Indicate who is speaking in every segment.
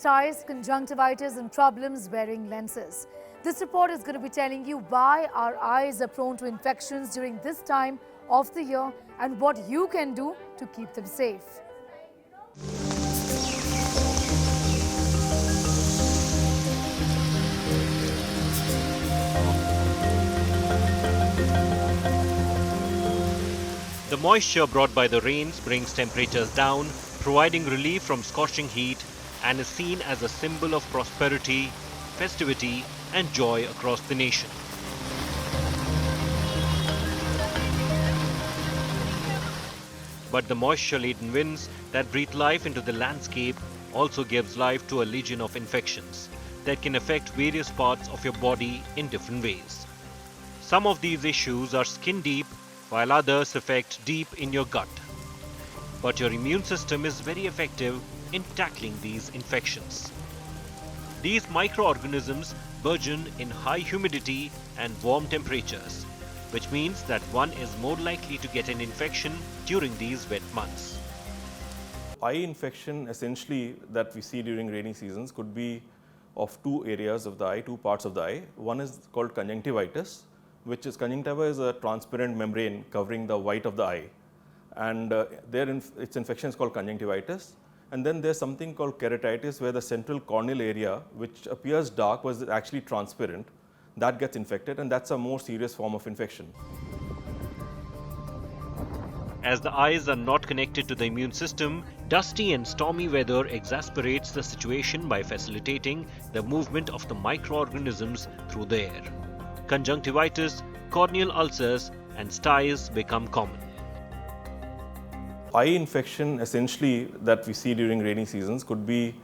Speaker 1: styes, conjunctivitis and problems wearing lenses. This report is going to be telling you why our eyes are prone to infections during this time of the year and what you can do to keep them safe.
Speaker 2: The moisture brought by the rains brings temperatures down, providing relief from scorching heat, and is seen as a symbol of prosperity, festivity, and joy across the nation. But the moisture-laden winds that breathe life into the landscape also gives life to a legion of infections that can affect various parts of your body in different ways. Some of these issues are skin deep, while others affect deep in your gut. But your immune system is very effective in tackling these infections. These microorganisms burgeon in high humidity and warm temperatures, which means that one is more likely to get an infection during these wet months.
Speaker 3: Eye infection essentially that we see during rainy seasons could be of two areas of the eye, two parts of the eye. One is called conjunctivitis, which is conjunctiva is a transparent membrane covering the white of the eye, and its infection is called conjunctivitis. And then there's something called keratitis, where the central corneal area, which appears dark, was actually transparent. That gets infected, and that's a more serious form of infection.
Speaker 2: As the eyes are not connected to the immune system, dusty and stormy weather exacerbates the situation by facilitating the movement of the microorganisms through the air. Conjunctivitis, corneal ulcers, and styes become common.
Speaker 3: Eye infection essentially that we see during rainy seasons could be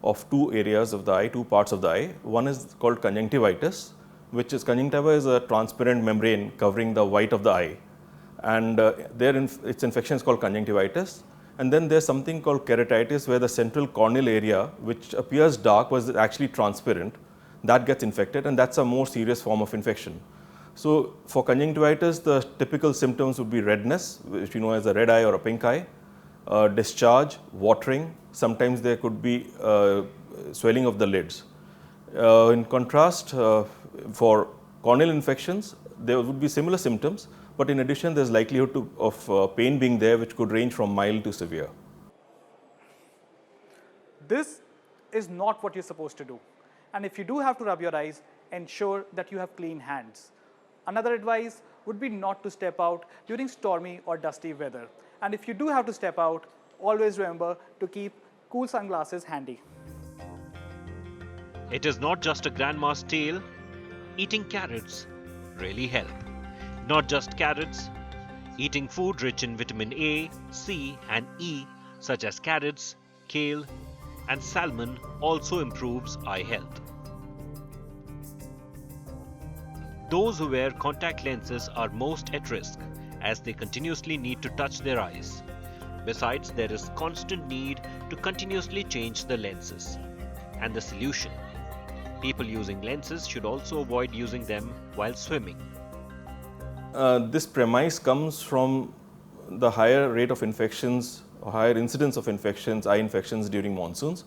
Speaker 3: of two areas of the eye, two parts of the eye. One is called conjunctivitis, which is conjunctiva is a transparent membrane covering the white of the eye, and its infection is called conjunctivitis. And then there's something called keratitis, where the central corneal area, which appears dark, was actually transparent. That gets infected, and that's a more serious form of infection. So for conjunctivitis, the typical symptoms would be redness, which you know as a red eye or a pink eye, discharge, watering. Sometimes there could be swelling of the lids. In contrast, for corneal infections, there would be similar symptoms, but in addition, there's likelihood of pain being there, which could range from mild to severe.
Speaker 4: This is not what you're supposed to do. And if you do have to rub your eyes, ensure that you have clean hands. Another advice would be not to step out during stormy or dusty weather. And if you do have to step out, always remember to keep cool sunglasses handy.
Speaker 2: It is not just a grandma's tale. Eating carrots really help. Not just carrots. Eating food rich in vitamin A, C and E such as carrots, kale and salmon also improves eye health. Those who wear contact lenses are most at risk as they continuously need to touch their eyes. Besides, there is constant need to continuously change the lenses. And the solution: people using lenses should also avoid using them while swimming.
Speaker 3: This premise comes from the higher rate of infections, or higher incidence of infections, eye infections during monsoons.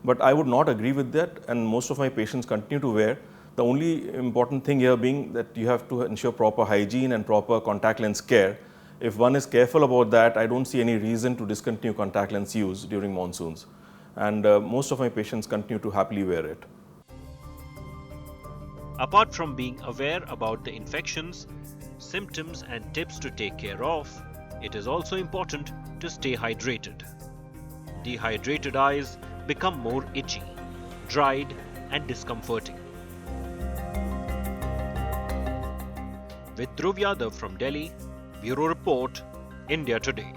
Speaker 3: But I would not agree with that, and most of my patients continue to wear. The only important thing here being that you have to ensure proper hygiene and proper contact lens care. If one is careful about that, I don't see any reason to discontinue contact lens use during monsoons. And most of my patients continue to happily wear it.
Speaker 2: Apart from being aware about the infections, symptoms and tips to take care of, it is also important to stay hydrated. Dehydrated eyes become more itchy, dried and discomforting. With Dhruv Yadav from Delhi, Bureau Report, India Today.